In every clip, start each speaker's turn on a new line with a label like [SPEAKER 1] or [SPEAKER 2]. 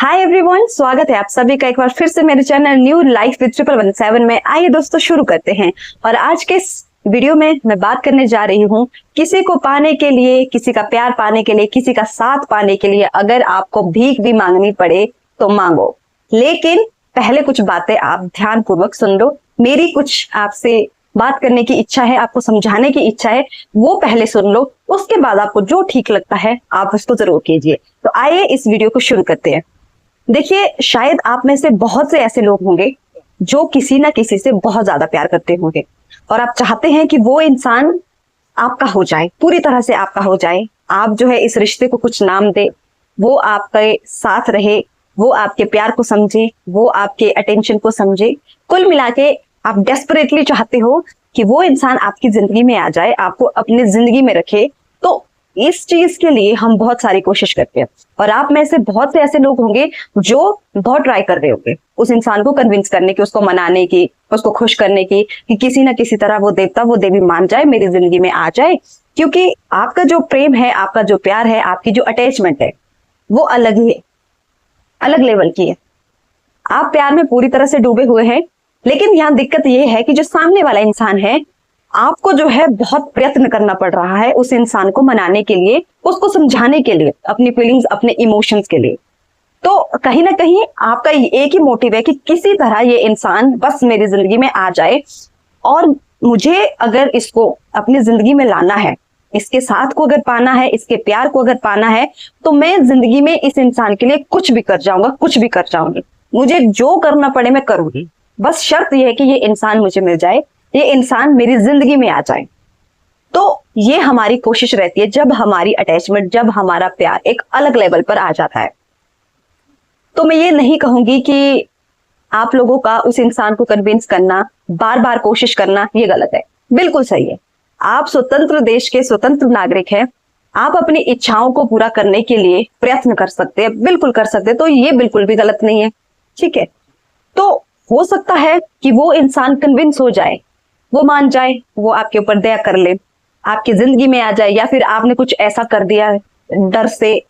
[SPEAKER 1] Hi everyone, स्वागत है आप सभी का एक बार फिर से मेरे चैनल न्यू लाइफ विद 717 में। आइए दोस्तों शुरू करते हैं। और आज के इस वीडियो में मैं बात करने जा रही हूँ किसी को पाने के लिए, किसी का प्यार पाने के लिए, किसी का साथ पाने के लिए अगर आपको भीख भी मांगनी पड़े तो मांगो। लेकिन पहले कुछ बातें आप ध्यान पूर्वक सुन लो। मेरी कुछ आपसे बात करने की इच्छा है, आपको समझाने की इच्छा है, वो पहले सुन लो। उसके बाद आपको जो ठीक लगता है आप उसको जरूर कीजिए। तो आइए इस वीडियो को शुरू करते हैं। देखिए, शायद आप में से बहुत से ऐसे लोग होंगे जो किसी ना किसी से बहुत ज्यादा प्यार करते होंगे और आप चाहते हैं कि वो इंसान आपका हो जाए, पूरी तरह से आपका हो जाए। आप जो है इस रिश्ते को कुछ नाम दे, वो आपके साथ रहे, वो आपके प्यार को समझे, वो आपके अटेंशन को समझे। कुल मिला के आप डेस्परेटली चाहते हो कि वो इंसान आपकी जिंदगी में आ जाए, आपको अपनी जिंदगी में रखे। तो इस चीज के लिए हम बहुत सारी कोशिश करते हैं और आप में से बहुत से ऐसे लोग होंगे जो बहुत ट्राई कर रहे होंगे उस इंसान को कन्विंस करने की, उसको मनाने की, उसको खुश करने की कि किसी ना किसी तरह वो देवता वो देवी मान जाए, मेरी जिंदगी में आ जाए। क्योंकि आपका जो प्रेम है, आपका जो प्यार है, आपकी जो अटैचमेंट है वो अलग ही है, अलग लेवल की है। आप प्यार में पूरी तरह से डूबे हुए हैं। लेकिन यहाँ दिक्कत ये है कि जो सामने वाला इंसान है, आपको जो है बहुत प्रयत्न करना पड़ रहा है उस इंसान को मनाने के लिए, उसको समझाने के लिए, अपनी फीलिंग्स, अपने इमोशंस के लिए। तो कहीं ना कहीं आपका एक ही मोटिव है कि किसी तरह ये इंसान बस मेरी जिंदगी में आ जाए और मुझे अगर इसको अपनी जिंदगी में लाना है, इसके साथ को अगर पाना है, इसके प्यार को अगर पाना है, तो मैं जिंदगी में इस इंसान के लिए कुछ भी कर जाऊंगा, कुछ भी कर जाऊंगी। मुझे जो करना पड़े मैं करूंगी। बस शर्त यह है कि ये इंसान मुझे मिल जाए, ये इंसान मेरी जिंदगी में आ जाए। तो ये हमारी कोशिश रहती है जब हमारी अटैचमेंट, जब हमारा प्यार एक अलग लेवल पर आ जाता है। तो मैं ये नहीं कहूंगी कि आप लोगों का उस इंसान को कन्विंस करना, बार बार कोशिश करना ये गलत है, बिल्कुल सही है। आप स्वतंत्र देश के स्वतंत्र नागरिक हैं, आप अपनी इच्छाओं को पूरा करने के लिए प्रयत्न कर सकते हैं, बिल्कुल कर सकते हैं। तो ये बिल्कुल भी गलत नहीं है, ठीक है। तो हो सकता है कि वो इंसान कन्विंस हो जाए, वो मान जाए, वो आपके ऊपर दया कर ले, आपकी जिंदगी में आ जाए, या फिर आपने कुछ ऐसा कर दिया डर से,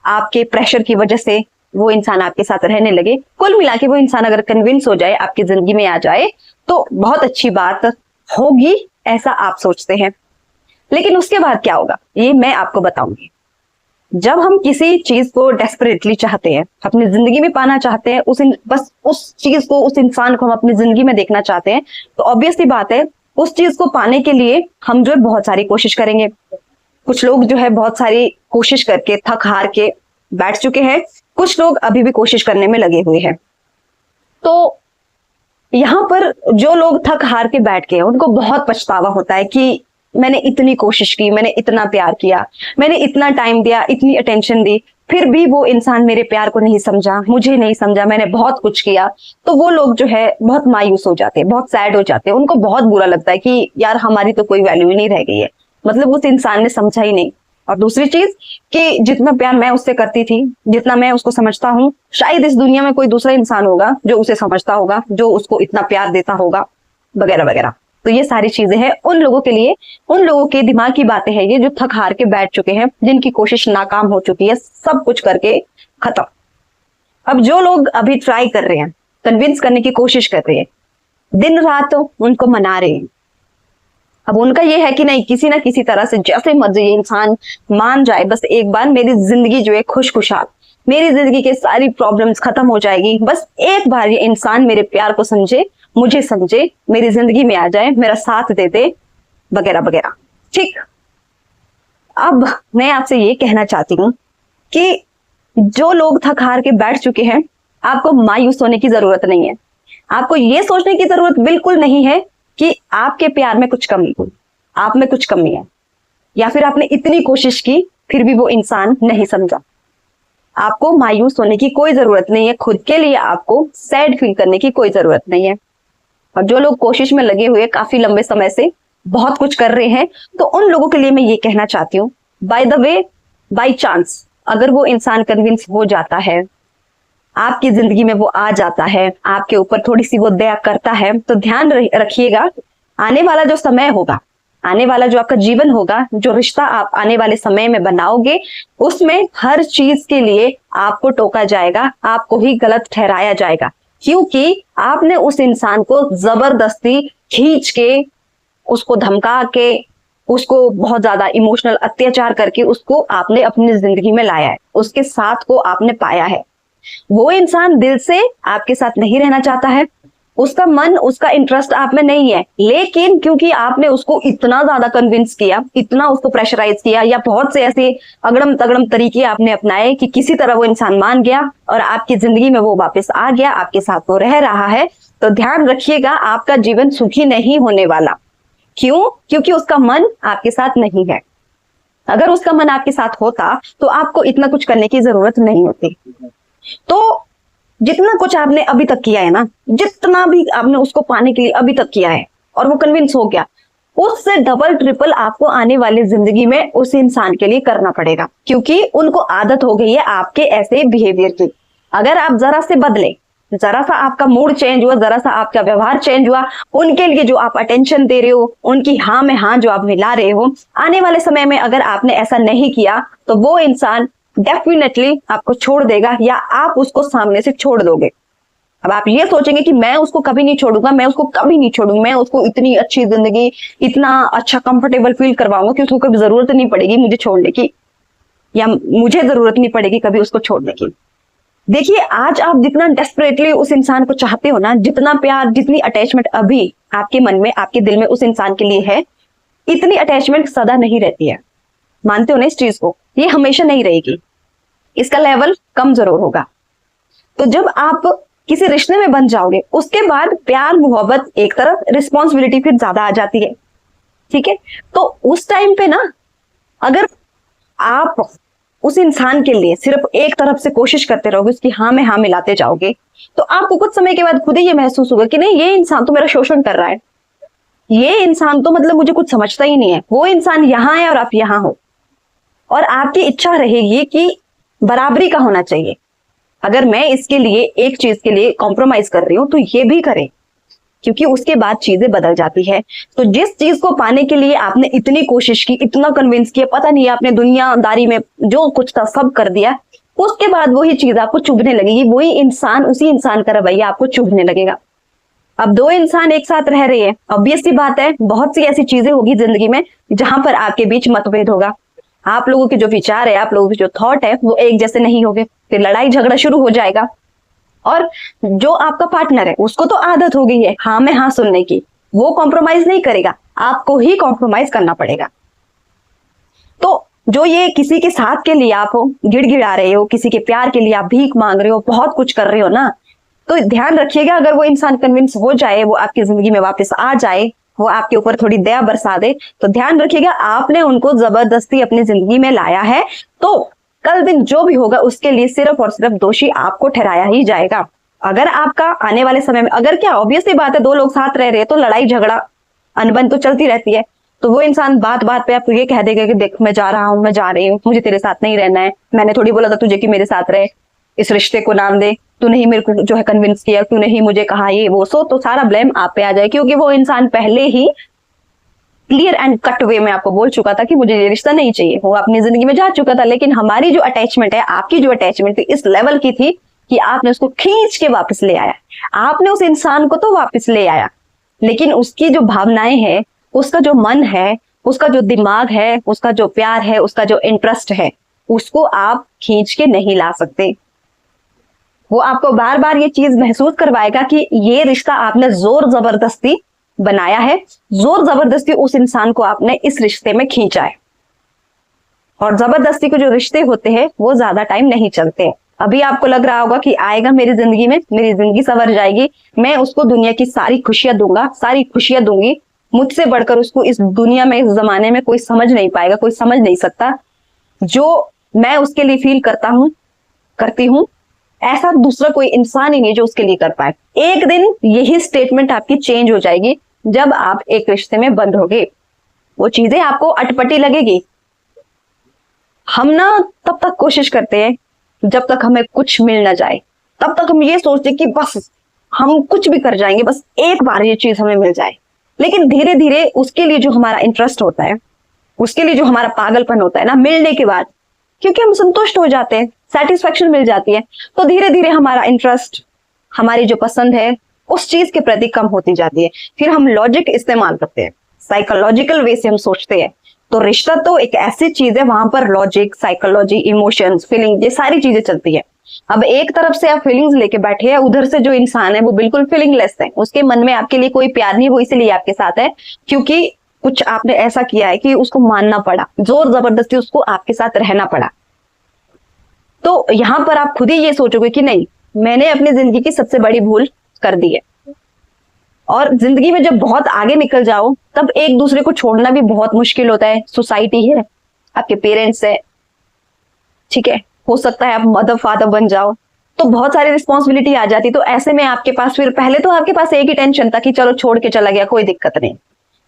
[SPEAKER 1] आपके प्रेशर की वजह से वो इंसान आपके साथ रहने लगे। कुल मिला के वो इंसान अगर कन्विंस हो जाए, आपकी जिंदगी में आ जाए, तो बहुत अच्छी बात होगी, ऐसा आप सोचते हैं। लेकिन उसके बाद क्या होगा ये मैं आपको बताऊंगी। जब हम किसी चीज को डेस्परेटली चाहते हैं, अपनी जिंदगी में पाना चाहते हैं, बस उस चीज को, उस इंसान को हम अपनी जिंदगी में देखना चाहते हैं, तो ऑब्वियसली बात है उस चीज को पाने के लिए हम जो है बहुत सारी कोशिश करेंगे। कुछ लोग जो है बहुत सारी कोशिश करके थक हार के बैठ चुके हैं, कुछ लोग अभी भी कोशिश करने में लगे हुए हैं। तो यहाँ पर जो लोग थक हार के बैठ गए उनको बहुत पछतावा होता है कि मैंने इतनी कोशिश की, मैंने इतना प्यार किया, मैंने इतना टाइम दिया, इतनी अटेंशन दी, फिर भी वो इंसान मेरे प्यार को नहीं समझा, मुझे नहीं समझा, मैंने बहुत कुछ किया। तो वो लोग जो है बहुत मायूस हो जाते हैं, बहुत सैड हो जाते हैं, उनको बहुत बुरा लगता है कि यार हमारी तो कोई वैल्यू ही नहीं रह गई है, मतलब उस इंसान ने समझा ही नहीं। और दूसरी चीज कि जितना प्यार मैं उससे करती थी, जितना मैं उसको समझता हूँ, शायद इस दुनिया में कोई दूसरा इंसान होगा जो उसे समझता होगा, जो उसको इतना प्यार देता होगा, वगैरह वगैरह। तो ये सारी चीजें हैं उन लोगों के लिए, उन लोगों के दिमाग की बातें हैं ये, जो थक हार के बैठ चुके हैं, जिनकी कोशिश नाकाम हो चुकी है, सब कुछ करके खत्म। अब जो लोग अभी ट्राई कर रहे हैं, कन्विंस करने की कोशिश कर रहे हैं, दिन रात उनको मना रहे हैं, अब उनका ये है कि नहीं, किसी ना किसी तरह से जैसे मर्जी ये इंसान मान जाए, बस एक बार मेरी जिंदगी जो है खुशखुशाल, मेरी जिंदगी के सारी प्रॉब्लम्स खत्म हो जाएगी, बस एक बार ये इंसान मेरे प्यार को समझे, मुझे समझे, मेरी जिंदगी में आ जाए, मेरा साथ दे दे, वगैरह वगैरह। ठीक, अब मैं आपसे ये कहना चाहती हूँ कि जो लोग थक हार के बैठ चुके हैं, आपको मायूस होने की जरूरत नहीं है। आपको ये सोचने की जरूरत बिल्कुल नहीं है कि आपके प्यार में कुछ कमी हुई, आप में कुछ कमी है, या फिर आपने इतनी कोशिश की फिर भी वो इंसान नहीं समझा। आपको मायूस होने की कोई जरूरत नहीं है, खुद के लिए आपको सैड फील करने की कोई जरूरत नहीं है। और जो लोग कोशिश में लगे हुए काफी लंबे समय से बहुत कुछ कर रहे हैं, तो उन लोगों के लिए मैं ये कहना चाहती हूँ, by the way, by chance अगर वो इंसान कन्विंस हो जाता है, आपकी जिंदगी में वो आ जाता है, आपके ऊपर थोड़ी सी वो दया करता है, तो ध्यान रखिएगा, आने वाला जो समय होगा आने वाला जो आपका जीवन होगा, जो रिश्ता आप आने वाले समय में बनाओगे, उसमें हर चीज के लिए आपको टोका जाएगा, आपको ही गलत ठहराया जाएगा, क्योंकि आपने उस इंसान को जबरदस्ती खींच के, उसको धमका के, उसको बहुत ज्यादा इमोशनल अत्याचार करके उसको आपने अपनी जिंदगी में लाया है, उसके साथ को आपने पाया है। वो इंसान दिल से आपके साथ नहीं रहना चाहता है, उसका मन, उसका इंटरेस्ट आप में नहीं है, लेकिन क्योंकि आपने उसको इतना ज्यादा कन्विंस किया, इतना उसको प्रेशराइज किया, या बहुत से ऐसे अगड़म तगड़म तरीके आपने अपनाए कि किसी तरह वो इंसान मान गया और आपकी जिंदगी में वो वापस आ गया, आपके साथ वो रह रहा है, तो ध्यान रखिएगा आपका जीवन सुखी नहीं होने वाला। क्यों? क्योंकि उसका मन आपके साथ नहीं है। अगर उसका मन आपके साथ होता तो आपको इतना कुछ करने की जरूरत नहीं होती। तो जितना कुछ आपने अभी तक किया है ना, जितना भी आपने उसको पाने के लिए अभी तक किया है और वो कन्विंस हो गया, उससे डबल ट्रिपल आपको आने वाली जिंदगी में उस इंसान के लिए करना पड़ेगा, क्योंकि उनको आदत हो गई है आपके ऐसे बिहेवियर की। अगर आप जरा से बदले, जरा सा आपका मूड चेंज हुआ, जरा सा आपका व्यवहार चेंज हुआ, उनके लिए जो आप अटेंशन दे रहे हो, उनकी हाँ में हाँ जो आप मिला रहे हो, आने वाले समय में अगर आपने ऐसा नहीं किया तो वो इंसान डेफिनेटली आपको छोड़ देगा, या आप उसको सामने से छोड़ दोगे। अब आप ये सोचेंगे कि मैं उसको कभी नहीं छोड़ूंगा, मैं उसको कभी नहीं छोड़ूंगा, मैं उसको इतनी अच्छी जिंदगी, इतना अच्छा कंफर्टेबल फील करवाऊंगा कि उसको कभी जरूरत नहीं पड़ेगी मुझे छोड़ने की, या मुझे जरूरत नहीं पड़ेगी कभी उसको छोड़ने की। देखिए, आज आप जितना डेस्परेटली उस इंसान को चाहते हो ना, जितना प्यार, जितनी अटैचमेंट अभी आपके मन में, आपके दिल में उस इंसान के लिए है, इतनी अटैचमेंट सदा नहीं रहती है। मानते हो ना इस चीज को? ये हमेशा नहीं रहेगी, इसका लेवल कम जरूर होगा। तो जब आप किसी रिश्ते में बन जाओगे, उसके बाद प्यार मोहब्बत एक तरफ, रिस्पॉन्सिबिलिटी फिर ज्यादा आ जाती है, ठीक है? तो उस टाइम पे ना, अगर आप उस इंसान के लिए सिर्फ एक तरफ से कोशिश करते रहोगे, उसकी हाँ में हाँ मिलाते जाओगे, तो आपको कुछ समय के बाद खुद ही ये महसूस होगा कि नहीं, ये इंसान तो मेरा शोषण कर रहा है, ये इंसान तो मतलब मुझे कुछ समझता ही नहीं है। वो इंसान यहाँ है और आप यहाँ हो, और आपकी इच्छा रहेगी कि बराबरी का होना चाहिए। अगर मैं इसके लिए एक चीज के लिए कॉम्प्रोमाइज कर रही हूं तो ये भी करे, क्योंकि उसके बाद चीजें बदल जाती है। तो जिस चीज को पाने के लिए आपने इतनी कोशिश की, इतना कन्विंस किया, पता नहीं आपने दुनियादारी में जो कुछ था सब कर दिया, उसके बाद वही चीज आपको चुभने लगेगी, वही इंसान, उसी इंसान का रवैया आपको चुभने लगेगा। अब दो इंसान एक साथ रह रहे हैं, ऑब्वियस सी बात है बहुत सी ऐसी चीजें होगी जिंदगी में जहां पर आपके बीच मतभेद होगा। आप लोगों के जो विचार है, आप लोगों के जो थॉट है, वो एक जैसे नहीं होंगे, फिर लड़ाई झगड़ा शुरू हो जाएगा। और जो आपका पार्टनर है उसको तो आदत हो गई है हाँ में हाँ सुनने की, वो कॉम्प्रोमाइज नहीं करेगा, आपको ही कॉम्प्रोमाइज करना पड़ेगा। तो जो ये किसी के साथ के लिए आप गिड़गिड़ा रहे हो, किसी के प्यार के लिए आप भीख मांग रहे हो, बहुत कुछ कर रहे हो ना, तो ध्यान रखिएगा, अगर वो इंसान कन्विंस हो जाए, वो आपकी जिंदगी में वापस आ जाए, वो आपके ऊपर थोड़ी दया बरसा दे, तो ध्यान रखिएगा आपने उनको जबरदस्ती अपनी जिंदगी में लाया है, तो कल दिन जो भी होगा उसके लिए सिर्फ और सिर्फ दोषी आपको ठहराया ही जाएगा। अगर आपका आने वाले समय में, अगर क्या ऑब्वियसली बात है, दो लोग साथ रह रहे हैं तो लड़ाई झगड़ा अनबन तो चलती रहती है, तो वो इंसान बात बात पे आपको ये कह देगा कि देख मैं जा रहा हूँ, मैं जा रही हूँ, मुझे तेरे साथ नहीं रहना है, मैंने थोड़ी बोला था तुझे कि मेरे साथ रहे, इस रिश्ते को नाम दे, तूने ही मेरे को जो है कन्विंस किया, तूने ही मुझे कहा ये वो, सो तो सारा ब्लेम आप पे आ जाए, क्योंकि वो इंसान पहले ही क्लियर एंड कट वे में आपको बोल चुका था कि मुझे ये रिश्ता नहीं चाहिए, वो अपनी जिंदगी में जा चुका था। लेकिन हमारी जो अटैचमेंट है, आपकी जो अटैचमेंट थी, इस लेवल की थी कि आपने उसको खींच के वापस ले आया, आपने उस इंसान को तो वापस ले आया, लेकिन उसकी जो भावनाएं हैं, उसका जो मन है, उसका जो दिमाग है, उसका जो प्यार है, उसका जो इंटरेस्ट है, उसको आप खींच के नहीं ला सकते। वो आपको बार बार ये चीज महसूस करवाएगा कि ये रिश्ता आपने जोर जबरदस्ती बनाया है, जोर जबरदस्ती उस इंसान को आपने इस रिश्ते में खींचा है। और जबरदस्ती के जो रिश्ते होते हैं वो ज्यादा टाइम नहीं चलते। अभी आपको लग रहा होगा कि आएगा मेरी जिंदगी में, मेरी जिंदगी संवर जाएगी, मैं उसको दुनिया की सारी खुशियां दूंगा, सारी खुशियां दूंगी, मुझसे बढ़कर उसको इस दुनिया में, इस जमाने में कोई समझ नहीं पाएगा, कोई समझ नहीं सकता। जो मैं उसके लिए फील करता हूं, करती हूं, ऐसा दूसरा कोई इंसान ही नहीं जो उसके लिए कर पाए। एक दिन यही स्टेटमेंट आपकी चेंज हो जाएगी जब आप एक रिश्ते में बंद होगे। वो चीजें आपको अटपटी लगेगी। हम ना तब तक कोशिश करते हैं जब तक हमें कुछ मिल ना जाए, तब तक हम ये सोचते कि बस हम कुछ भी कर जाएंगे, बस एक बार ये चीज हमें मिल जाए। लेकिन धीरे धीरे उसके लिए जो हमारा इंटरेस्ट होता है, उसके लिए जो हमारा पागलपन होता है ना, मिलने के बाद क्योंकि हम संतुष्ट हो जाते हैं, सेटिस्फेक्शन मिल जाती है, तो धीरे धीरे हमारा इंटरेस्ट, हमारी जो पसंद है उस चीज के प्रति कम होती जाती है। फिर हम लॉजिक इस्तेमाल करते हैं, साइकोलॉजिकल वे से हम सोचते हैं। तो रिश्ता तो एक ऐसी चीज है, वहां पर लॉजिक, साइकोलॉजी, इमोशंस, फीलिंग, ये सारी चीजें चलती है। अब एक तरफ से आप फीलिंग्स लेके बैठे हैं, उधर से जो इंसान है वो बिल्कुल फीलिंगलेस है, उसके मन में आपके लिए कोई प्यार नहीं, वो इसलिए आपके साथ है क्योंकि कुछ आपने ऐसा किया है कि उसको मानना पड़ा, जोर जबरदस्ती उसको आपके साथ रहना पड़ा। तो यहां पर आप खुद ही ये सोचोगे कि नहीं, मैंने अपनी जिंदगी की सबसे बड़ी भूल कर दी है। और जिंदगी में जब बहुत आगे निकल जाओ तब एक दूसरे को छोड़ना भी बहुत मुश्किल होता है। सोसाइटी है, आपके पेरेंट्स है, ठीक है, हो सकता है आप मदर फादर बन जाओ, तो बहुत सारी रिस्पॉन्सिबिलिटी आ जाती। तो ऐसे में आपके पास फिर पहले तो आपके पास एक ही टेंशन था कि चलो छोड़ के चला गया, कोई दिक्कत नहीं।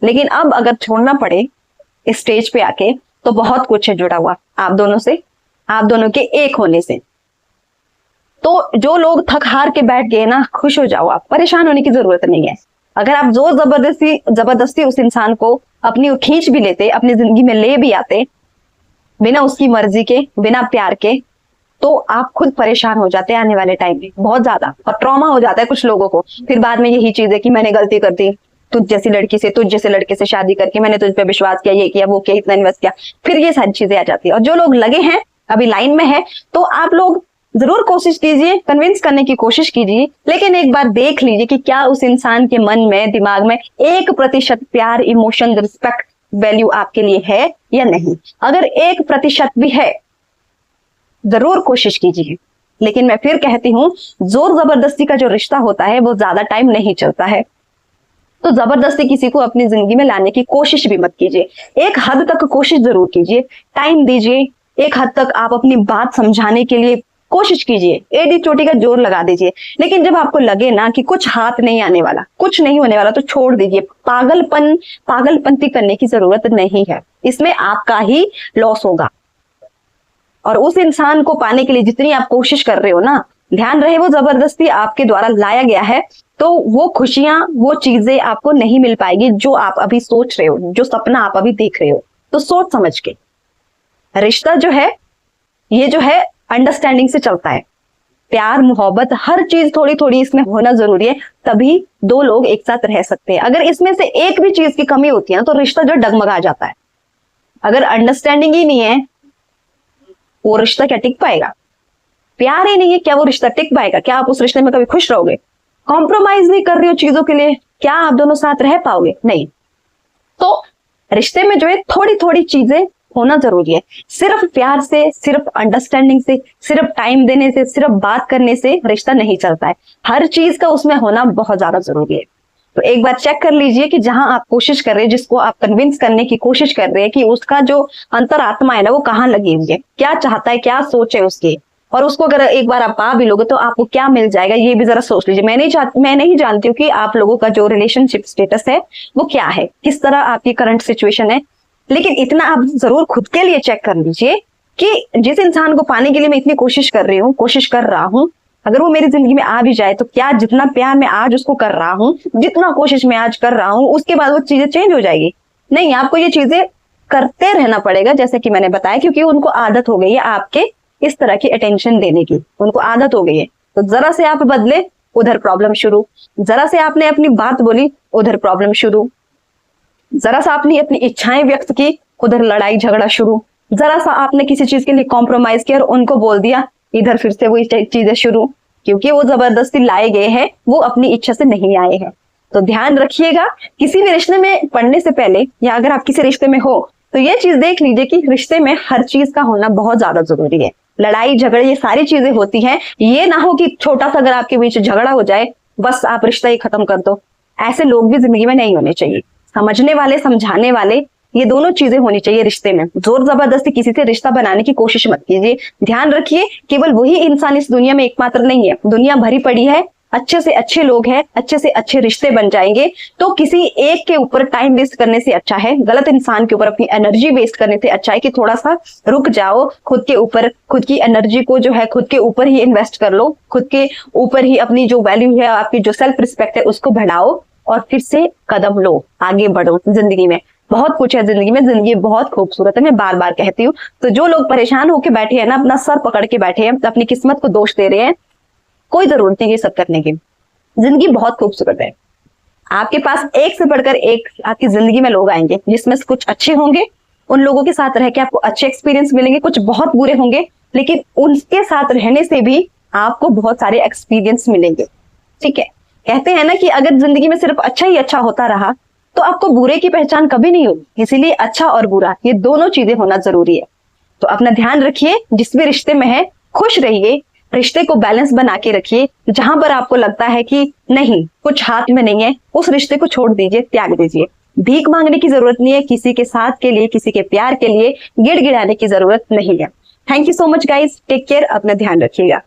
[SPEAKER 1] लेकिन अब अगर छोड़ना पड़े इस स्टेज पे आके, तो बहुत कुछ है जुड़ा हुआ आप दोनों से, आप दोनों के एक होने से। तो जो लोग थक हार के बैठ गए ना, खुश हो जाओ, आप परेशान होने की जरूरत नहीं है। अगर आप जोर जबरदस्ती उस इंसान को अपनी खींच भी लेते, अपनी जिंदगी में ले भी आते बिना उसकी मर्जी के, बिना प्यार के, तो आप खुद परेशान हो जाते हैं आने वाले टाइम में बहुत ज्यादा, और ट्रॉमा हो जाता है कुछ लोगों को। फिर बाद में यही चीज है कि मैंने गलती कर दी, तुझ जैसी लड़की से, तुझ जैसे लड़के से शादी करके मैंने तुझ पे विश्वास किया, ये किया, वो किया, इतना इन्वेस्ट किया, फिर ये सारी चीजें आ जाती है। और जो लोग लगे हैं, अभी लाइन में है, तो आप लोग जरूर कोशिश कीजिए, कन्विंस करने की कोशिश कीजिए, लेकिन एक बार देख लीजिए कि क्या उस इंसान के मन में, दिमाग में 1% प्यार, इमोशन, रिस्पेक्ट, वैल्यू आपके लिए है या नहीं। अगर 1% भी है, जरूर कोशिश कीजिए। लेकिन मैं फिर कहती हूँ, जोर जबरदस्ती का जो रिश्ता होता है वो ज्यादा टाइम नहीं चलता है। तो जबरदस्ती किसी को अपनी जिंदगी में लाने की कोशिश भी मत कीजिए। एक हद तक कोशिश जरूर कीजिए, टाइम दीजिए, एक हद तक आप अपनी बात समझाने के लिए कोशिश कीजिए, एड़ी चोटी का जोर लगा दीजिए। लेकिन जब आपको लगे ना कि कुछ हाथ नहीं आने वाला, कुछ नहीं होने वाला, तो छोड़ दीजिए। पागलपंती करने की जरूरत नहीं है, इसमें आपका ही लॉस होगा। और उस इंसान को पाने के लिए जितनी आप कोशिश कर रहे हो ना, ध्यान रहे वो जबरदस्ती आपके द्वारा लाया गया है, तो वो खुशियां, वो चीजें आपको नहीं मिल पाएगी जो आप अभी सोच रहे हो, जो सपना आप अभी देख रहे हो। तो सोच समझ के रिश्ता जो है, ये जो है अंडरस्टैंडिंग से चलता है। प्यार, मोहब्बत, हर चीज थोड़ी थोड़ी इसमें होना जरूरी है, तभी दो लोग एक साथ रह सकते हैं। अगर इसमें से एक भी चीज की कमी होती है ना, तो रिश्ता जो डगमगा जाता है। अगर अंडरस्टैंडिंग ही नहीं है, वो रिश्ता क्या टिक पाएगा? प्यार ही नहीं है, क्या वो रिश्ता टिक पाएगा? क्या आप उस रिश्ते में कभी खुश रहोगे? कॉम्प्रोमाइज नहीं कर रही हो चीजों के लिए, क्या आप दोनों साथ रह पाओगे? नहीं। तो रिश्ते में जो है थोड़ी थोड़ी चीजें होना जरूरी है। सिर्फ प्यार से, सिर्फ अंडरस्टैंडिंग से, सिर्फ टाइम देने से, सिर्फ बात करने से रिश्ता नहीं चलता है। हर चीज का उसमें होना बहुत ज्यादा जरूरी है। तो एक बार चेक कर लीजिए कि जहां आप कोशिश कर रहे हैं, जिसको आप कन्विंस करने की कोशिश कर रहे हैं, कि उसका जो अंतरात्मा है ना, वो कहाँ लगी हुई है, क्या चाहता है, क्या सोच है उसकी, और उसको अगर एक बार आप पा भी लोगे तो आपको क्या मिल जाएगा, ये भी जरा सोच लीजिए। मैं नहीं जानती हूँ कि आप लोगों का जो रिलेशनशिप स्टेटस है वो क्या है, किस तरह आपकी करंट सिचुएशन है, लेकिन इतना आप जरूर खुद के लिए चेक कर लीजिए कि जिस इंसान को पाने के लिए मैं इतनी कोशिश कर रही हूँ, कोशिश कर रहा हूँ, अगर वो मेरी जिंदगी में आ भी जाए, तो क्या जितना प्यार मैं आज उसको कर रहा हूँ, जितना कोशिश मैं आज कर रहा हूँ, उसके बाद वो चीजें चेंज हो जाएगी? नहीं, आपको ये चीजें करते रहना पड़ेगा, जैसे कि मैंने बताया, क्योंकि उनको आदत हो गई है आपके इस तरह की अटेंशन देने की, उनको आदत हो गई है। तो जरा से आप बदले, उधर प्रॉब्लम शुरू, जरा से आपने अपनी बात बोली, उधर प्रॉब्लम शुरू, जरा सा आपने अपनी इच्छाएं व्यक्त की, उधर लड़ाई झगड़ा शुरू, जरा सा आपने किसी चीज के लिए कॉम्प्रोमाइज किया और उनको बोल दिया, इधर फिर से वही चीजें शुरू, क्योंकि वो जबरदस्ती लाए गए हैं, वो अपनी इच्छा से नहीं आए हैं। तो ध्यान रखिएगा, किसी भी रिश्ते में पढ़ने से पहले, या अगर आप किसी रिश्ते में हो, तो ये चीज देख लीजिए कि रिश्ते में हर चीज का होना बहुत ज्यादा जरूरी है। लड़ाई झगड़े, ये सारी चीजें होती हैं, ये ना हो कि छोटा सा अगर आपके बीच झगड़ा हो जाए, बस आप रिश्ता ही खत्म कर दो। ऐसे लोग भी जिंदगी में नहीं होने चाहिए। समझने वाले, समझाने वाले, ये दोनों चीजें होनी चाहिए रिश्ते में। जोर जबरदस्ती किसी से रिश्ता बनाने की कोशिश मत कीजिए। ध्यान रखिए, केवल वही इंसान इस दुनिया में एकमात्र नहीं है, दुनिया भरी पड़ी है, अच्छे से अच्छे लोग हैं, अच्छे से अच्छे रिश्ते बन जाएंगे। तो किसी एक के ऊपर टाइम वेस्ट करने से अच्छा है, गलत इंसान के ऊपर अपनी एनर्जी वेस्ट करने से अच्छा है कि थोड़ा सा रुक जाओ, खुद के ऊपर, खुद की एनर्जी को जो है खुद के ऊपर ही इन्वेस्ट कर लो, खुद के ऊपर ही अपनी जो वैल्यू है, आपकी जो सेल्फ रिस्पेक्ट है, उसको बढ़ाओ। और फिर से कदम लो, आगे बढ़ो। जिंदगी में बहुत कुछ है, जिंदगी में, जिंदगी बहुत खूबसूरत है, मैं बार बार कहती हूँ। तो जो लोग परेशान होके बैठे हैं ना, अपना सर पकड़ के बैठे हैं, अपनी किस्मत को दोष दे रहे हैं, कोई जरूरत नहीं ये सब करने की। जिंदगी बहुत खूबसूरत है, आपके पास एक से बढ़कर एक आपकी जिंदगी में लोग आएंगे, जिसमें से कुछ अच्छे होंगे, उन लोगों के साथ रह के आपको अच्छे एक्सपीरियंस मिलेंगे, कुछ बहुत बुरे होंगे, लेकिन उनके साथ रहने से भी आपको बहुत सारे एक्सपीरियंस मिलेंगे। ठीक है, कहते हैं ना कि अगर जिंदगी में सिर्फ अच्छा ही अच्छा होता रहा तो आपको बुरे की पहचान कभी नहीं होगी। इसीलिए अच्छा और बुरा ये दोनों चीजें होना जरूरी है। तो अपना ध्यान रखिए, जिस भी रिश्ते में है खुश रहिए, रिश्ते को बैलेंस बना के रखिए। जहां पर आपको लगता है कि नहीं, कुछ हाथ में नहीं है, उस रिश्ते को छोड़ दीजिए, त्याग दीजिए। भीख मांगने की जरूरत नहीं है, किसी के साथ के लिए, किसी के प्यार के लिए गिड़गिड़ाने की जरूरत नहीं है। Thank you so much guys, take care, अपना ध्यान रखिएगा।